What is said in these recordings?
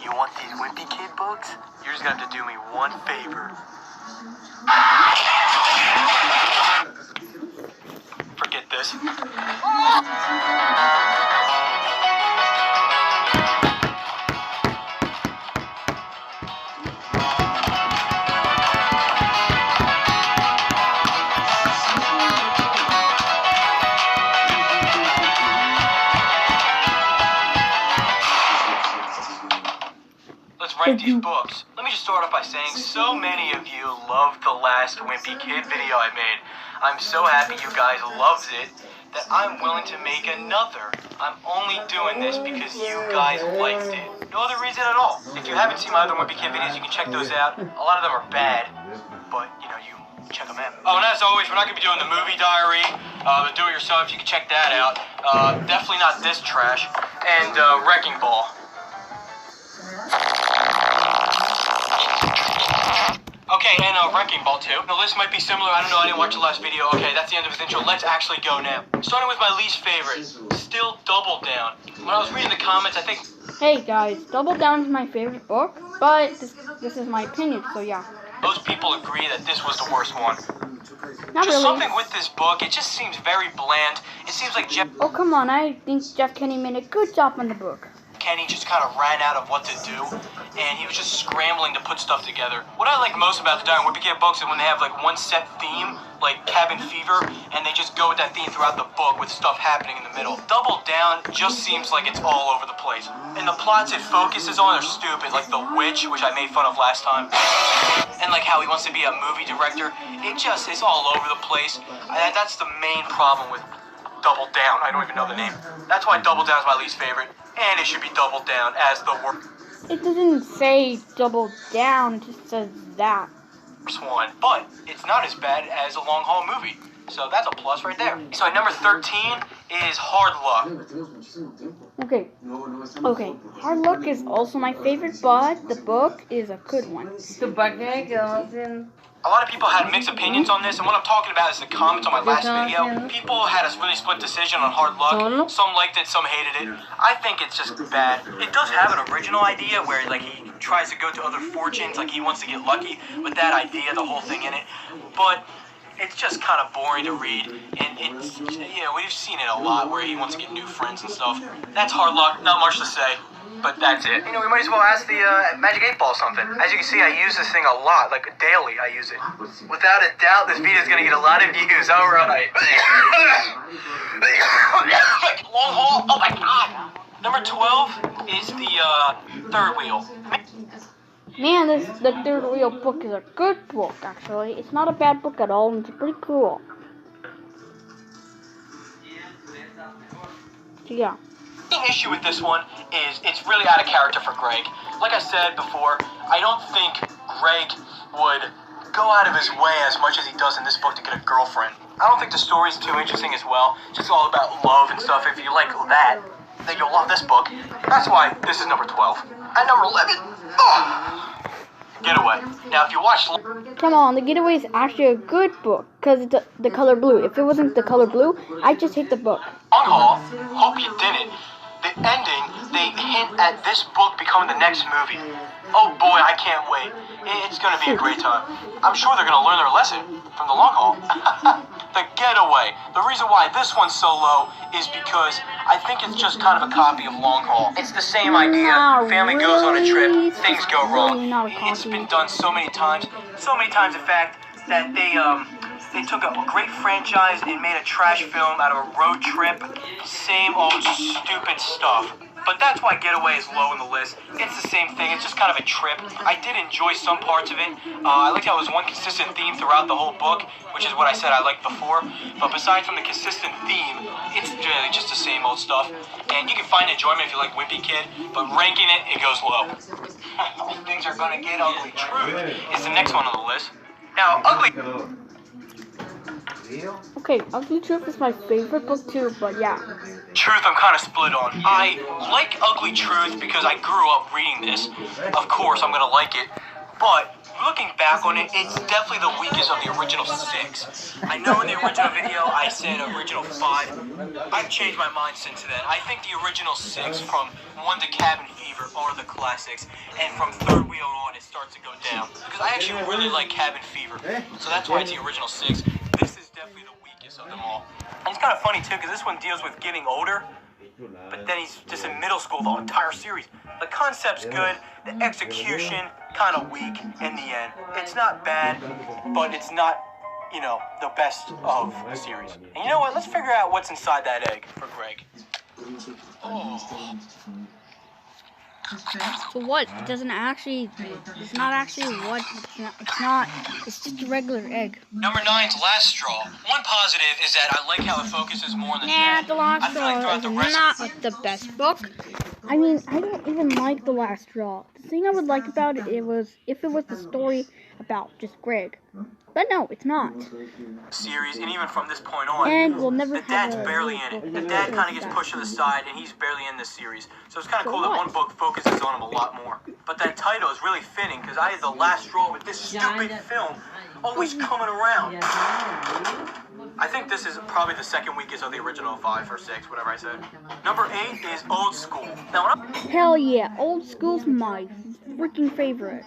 You want these Wimpy Kid books? You're just gonna have to do me one favor. Forget this. Rank these books. Let me just start off by saying so many of you loved the last Wimpy Kid video I made. I'm so happy you guys loved it that I'm willing to make another. I'm only doing this because you guys liked it. No other reason at all. If you haven't seen my other Wimpy Kid videos, you can check those out. A lot of them are bad, but you know, you check them out. Oh, and as always, we're not going to be doing the movie diary, the do-it-yourself. You can check that out. Definitely not this trash. And Wrecking Ball. Okay, and Wrecking Ball too. The list might be similar, I don't know, I didn't watch the last video. Okay, that's the end of his intro. Let's actually go now. Starting with my least favorite, still Double Down. When I was reading the comments, I think... Hey guys, Double Down is my favorite book, but this is my opinion, so yeah. Most people agree that this was the worst one. Not just really. Something with this book, it just seems very bland. It seems like Jeff... Oh, come on, I think Jeff Kenny made a good job on the book. Kenny just kind of ran out of what to do, and he was just scrambling to put stuff together. What I like most about the Wimpy Kid books is when they have like one set theme, like Cabin Fever, and they just go with that theme throughout the book with stuff happening in the middle. Double Down just seems like it's all over the place. And the plots it focuses on are stupid, like The Witch, which I made fun of last time, and like how he wants to be a movie director. It's all over the place. That's the main problem with Double Down. I don't even know the name. That's why Double Down is my least favorite. And it should be Double Down as the worst. It doesn't say Double Down, it just says that. One, but it's not as bad as a long haul movie. So that's a plus right there. So at number 13 is Hard Luck. Okay. Hard Luck is also my favorite, but the book is a good one. The book goes in. A lot of people had mixed opinions on this, and what I'm talking about is the comments on my last video. People had a really split decision on Hard Luck. Some liked it, some hated it. I think it's just bad. It does have an original idea where like he tries to go to other fortunes, like he wants to get lucky with that idea, the whole thing in it. But it's just kind of boring to read, and it's, you know, we've seen it a lot where he wants to get new friends and stuff. That's Hard Luck, not much to say. But that's it. You know, we might as well ask the Magic 8 Ball something. As you can see, I use this thing a lot, like daily I use it. Without a doubt, this video is going to get a lot of views. All right. Long haul. Oh my god. Number 12 is the third wheel. Man, the third wheel book is a good book, actually. It's not a bad book at all, and it's pretty cool. So, yeah. The issue with this one is it's really out of character for Greg. Like I said before, I don't think Greg would go out of his way as much as he does in this book to get a girlfriend. I don't think the story's too interesting as well. Just all about love and stuff. If you like that, then you'll love this book. That's why this is number 12. At number 11, Getaway. Now, if you watch... Come on, The Getaway is actually a good book, because it's the color blue. If it wasn't the color blue, I'd just hate the book. Long haul, hope you didn't. The ending, they hint at this book becoming the next movie. Oh boy, I can't wait. It's going to be a great time. I'm sure they're going to learn their lesson from the long haul. The Getaway. The reason why this one's so low is because I think it's just kind of a copy of Long Haul. It's the same idea. Family goes on a trip, things go wrong. It's been done so many times. So many times, in fact, that they took a great franchise and made a trash film out of a road trip. Same old stupid stuff. But that's why Getaway is low on the list. It's the same thing. It's just kind of a trip. I did enjoy some parts of it. I liked how it was one consistent theme throughout the whole book, which is what I said I liked before. But besides from the consistent theme, it's really just the same old stuff. And you can find enjoyment if you like Wimpy Kid, but ranking it, it goes low. Things are gonna get ugly. Truth is the next one on the list. Now, Ugly... Okay, Ugly Truth is my favorite book too, but yeah. Truth I'm kind of split on. I like Ugly Truth because I grew up reading this. Of course, I'm going to like it. But looking back on it, it's definitely the weakest of the original 6. I know in the original video I said original 5. I've changed my mind since then. I think the original 6 from 1 to Cabin Fever are the classics, and from Third Wheel on it starts to go down. Because I actually really like Cabin Fever, so that's why it's the original 6. This is definitely the weakest of them all. And it's kind of funny too, because this one deals with getting older, but then he's just in middle school the entire series. The concept's good, the execution kind of weak in the end. It's not bad, but it's not, you know, the best of the series. And you know what? Let's figure out what's inside that egg for Greg. Oh. So what? It doesn't actually. It's not actually what. It's not. It's just a regular egg. Number 9's Last Straw. One positive is that I like how it focuses more on the The Last Straw is not the best book. I mean, I don't even like The Last Straw. The thing I would like about it was if it was the story about just Greg. But no, it's not. Series, and even from this point on, and we'll never the dad's barely in it. The dad kind of gets pushed to the side, and he's barely in this series. So it's kind of cool that one book focuses on him a lot more. But that title is really fitting, because I had The Last Straw with this stupid film always coming around. I think this is probably the second weakest of the original 5 or 6, whatever I said. Number 8 is Old School. Now, hell yeah, Old School's my freaking favorite.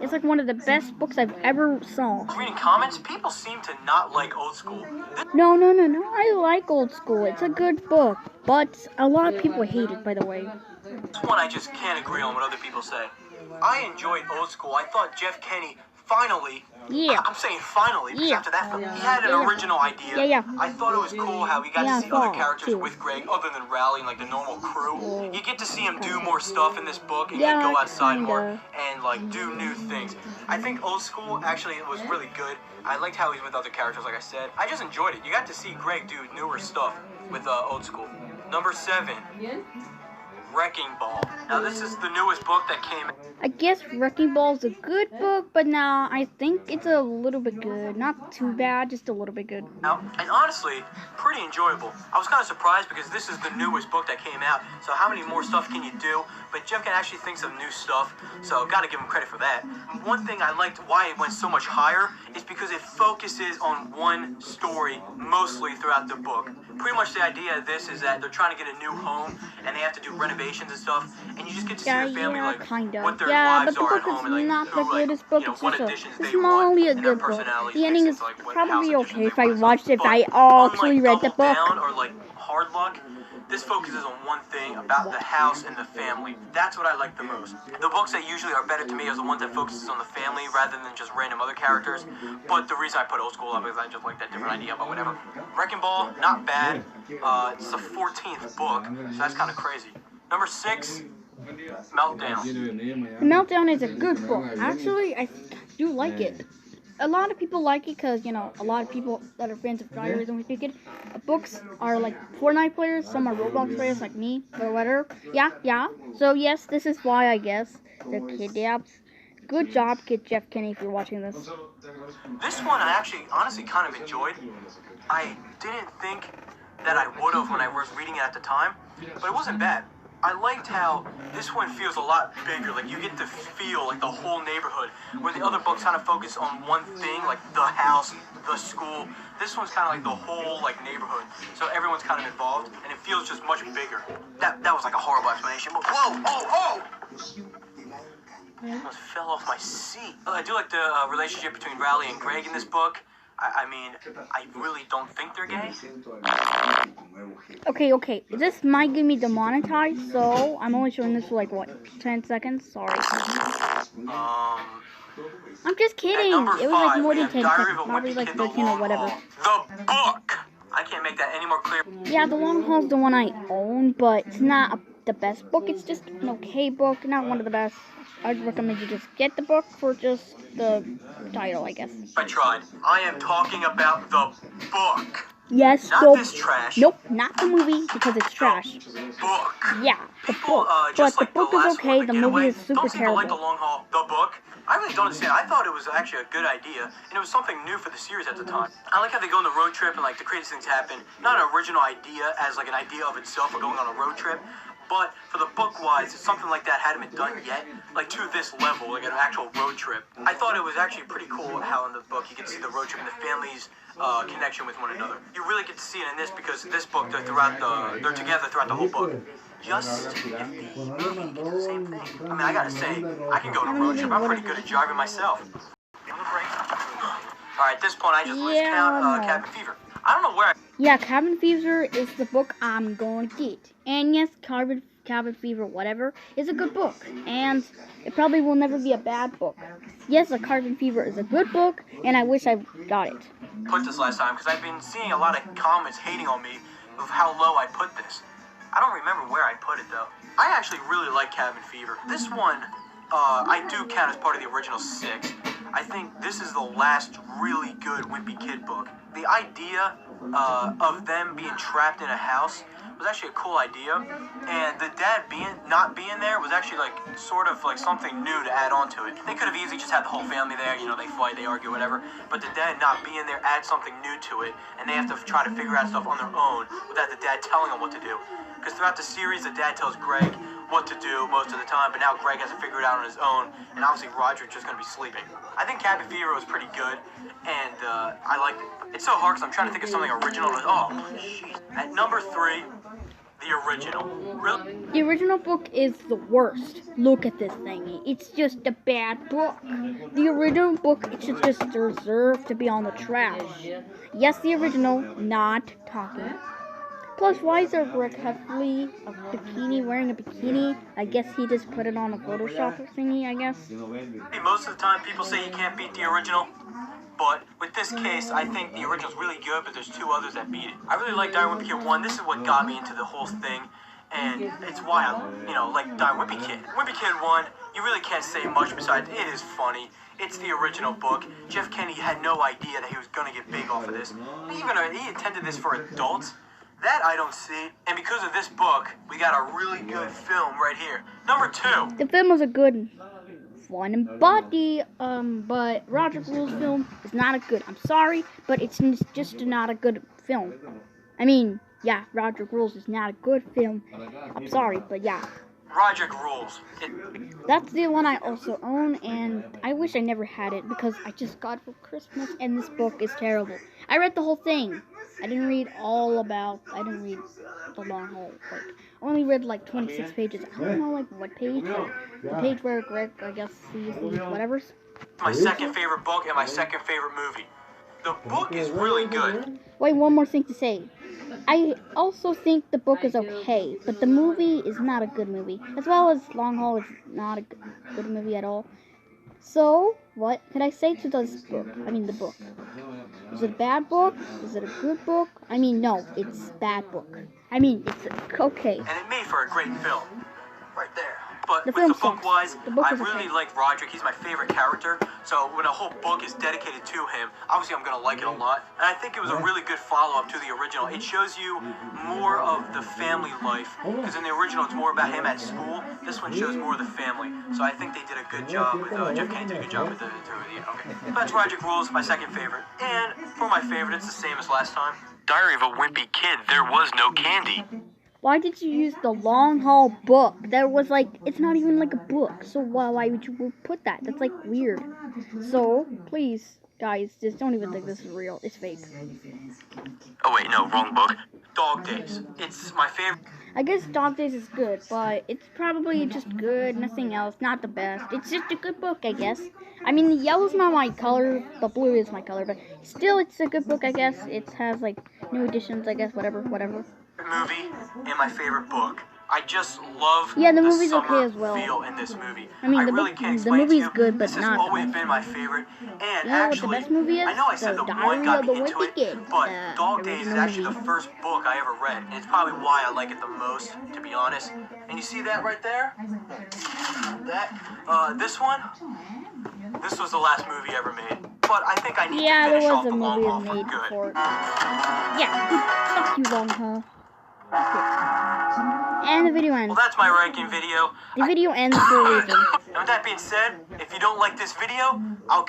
It's like one of the best books I've ever saw. Reading comments, people seem to not like Old School. No, I like Old School. It's a good book, but a lot of people hate it, by the way. This one I just can't agree on what other people say. I enjoyed Old School. I thought Jeff Kenny finally, I'm saying finally, because after that film, he had an original idea. I thought it was cool how we got to see other characters with Greg, other than Rowley and like the normal crew. You get to see him do more stuff in this book and go outside more and like do new things. I think Old School actually was really good. I liked how he's with other characters, like I said. I just enjoyed it. You got to see Greg do newer stuff with Old School. Number 7. Wrecking Ball. Now this is the newest book that came out. I guess Wrecking Ball is a good book, but now I think it's a little bit good. Not too bad, just a little bit good. And honestly, pretty enjoyable. I was kind of surprised because this is the newest book that came out, so how many more stuff can you do? But Jeff can actually think of new stuff, so gotta give him credit for that. One thing I liked why it went so much higher is because it focuses on one story mostly throughout the book. Pretty much the idea of this is that they're trying to get a new home and they have to do renovations and stuff, and you just get to see their family like what their lives are at home and like not who, the greatest book. It's not only a good book. The ending is probably okay if I watched it. If I actually read the book. Or like Hard Luck, this focuses on one thing about the house and the family. That's what I like the most. The books that usually are better to me are the ones that focuses on the family rather than just random other characters. But the reason I put Old School up is I just like that different idea, but whatever. Wrecking Ball, not bad. It's the 14th book, so that's kind of crazy. Number 6, Meltdown. The Meltdown is a good book. Actually, I do like it. A lot of people like it because, you know, a lot of people that are fans of Diaries and we speak it. Books are like Fortnite players, some are Roblox players like me, or whatever. Yeah. So, yes, this is why, I guess, the Kid Dabs. Good job, Kid Jeff Kenny, if you're watching this. This one I actually, honestly, kind of enjoyed. I didn't think that I would have when I was reading it at the time, but it wasn't bad. I liked how this one feels a lot bigger. Like, you get to feel like the whole neighborhood, where the other books kind of focus on one thing, like the house, the school. This one's kind of like the whole like neighborhood, so everyone's kind of involved, and it feels just much bigger. That was like a horrible explanation, but whoa, oh! I almost fell off my seat. I do like the relationship between Rowley and Greg in this book. I mean, I really don't think they're gay. Okay. This might get me demonetized, so I'm only showing this for like, what, 10 seconds? Sorry. I'm just kidding. It was like more than 10 seconds. Probably like 13 or whatever. The book! I can't make that any more clear. Yeah, The Long Haul's the one I own, but it's not the best book. It's just an okay book, not one of the best. I'd recommend you just get the book for just the title, I guess. I tried. I am talking about the book. Yes, not this trash. Nope, not the movie, because it's trash. Book. Yeah, the book. But the book is okay, the movie is super terrible. Don't like The Long Haul, the book? I really don't understand. I thought it was actually a good idea, and it was something new for the series at the time. I like how they go on the road trip and like the craziest things happen. Not an original idea as like an idea of itself or going on a road trip, But for the book-wise, something like that hadn't been done yet, like to this level, like an actual road trip. I thought it was actually pretty cool how in the book you can see the road trip and the family's connection with one another. You really get to see it in this because this book, they're together throughout the whole book. Just if the movie did the same thing. I mean, I gotta say, I can go on a road trip. I'm pretty good at driving myself. Alright, at this point, I just lose count Cabin Fever. I don't know where. Yeah, Cabin Fever is the book I'm going to get. And yes, Cabin Fever, whatever, is a good book. And it probably will never be a bad book. Yes, Cabin Fever is a good book, and I wish I got it. Put this last time, because I've been seeing a lot of comments hating on me of how low I put this. I don't remember where I put it, though. I actually really like Cabin Fever. This one, I do count as part of the original 6. I think this is the last really good Wimpy Kid book. The idea of them being trapped in a house was actually a cool idea, and the dad not being there was actually like sort of like something new to add on to it. They could have easily just had the whole family there, you know, they fight, they argue, whatever, but the dad not being there adds something new to it, and they have to try to figure out stuff on their own without the dad telling them what to do. Because throughout the series, the dad tells Greg what to do most of the time, but now Greg has to figure it out on his own, and obviously Roger's just going to be sleeping. I think Cabin Fever was pretty good, and I liked it. It's so hard because I'm trying to think of something original. Oh, jeez. At number 3, the original. Really? The original book is the worst. Look at this thing. It's just a bad book. The original book, it should just deserve to be on the trash. Yes, the original, not talking. Plus, why is there Greg Heffley a bikini, wearing a bikini? I guess he just put it on a Photoshop thingy, I guess. Most of the time, people say you can't beat the original. But with this case, I think the original's really good, but there's 2 others that beat it. I really like Die Wimpy Kid 1. This is what got me into the whole thing. And it's why I, like Die Wimpy Kid. Wimpy Kid 1, you really can't say much besides it is funny. It's the original book. Jeff Kennedy had no idea that he was going to get big off of this. Even he intended this for adults. That I don't see. And because of this book, we got a really good film right here. Number 2. The film was a good one, but Roger Rules film is not a good. I'm sorry, but it's just not a good film. I mean, yeah, Roger Rules is not a good film. I'm sorry, but yeah. Roger Rules. That's the one I also own, and I wish I never had it because I just got it for Christmas, and this book is terrible. I read the whole thing. I didn't read the long haul. Like, I only read like 26 pages. I don't know like what page. Like, the page where Greg, I guess, sees these whatevers. My second favorite book and my second favorite movie. The book is really good. Wait, one more thing to say. I also think the book is okay, but the movie is not a good movie. As well as Long Haul is not a good movie at all. So, what can I say to this book? I mean, the book. Is it a bad book? Is it a good book? I mean, no, it's a bad book. I mean, it's okay. And it made for a great film. Right there. But The with film the book-wise, book I is really okay. like Roderick. He's my favorite character. So when a whole book is dedicated to him, obviously I'm going to like it a lot. And I think it was a really good follow-up to the original. It shows you more of the family life. Because in the original, it's more about him at school. This one shows more of the family. So I think they did a good job with, Jeff Kennedy did a good job with the okay. That's Roderick Rules, my second favorite. And for my favorite, it's the same as last time. Diary of a Wimpy Kid, there was no candy. Why did you use the long haul book? There was like, it's not even like a book. So why would you put that? That's like weird. So, please, guys, just don't even think this is real. It's fake. Oh wait, no, wrong book. Dog Days. It's my favorite. I guess Dog Days is good, but it's probably just good, nothing else, not the best. It's just a good book, I guess. I mean, the yellow's not my color, the blue is my color, but still, it's a good book, I guess. It has, like, new editions, I guess, whatever. Movie and my favorite book. I just love the movie's summer okay as well. feel in this movie. I mean, the really book, can't the explain movie's to you. good, but this not has always the been my favorite. And You know what actually, the best movie is? I know I said the one Diary got of me the into Wimpy it, Kid. but The Dog Days is original actually the movie. first book I ever read, and it's probably why I like it the most, to be honest. And you see that right there? This one? This was the last movie ever made. But I think I need to There finish off was the a long movie haul for made good. for it. Yeah, fuck you, long haul. And the video ends. Well, that's my ranking video. The video ends for a reason. And with that being said, if you don't like this video, I'll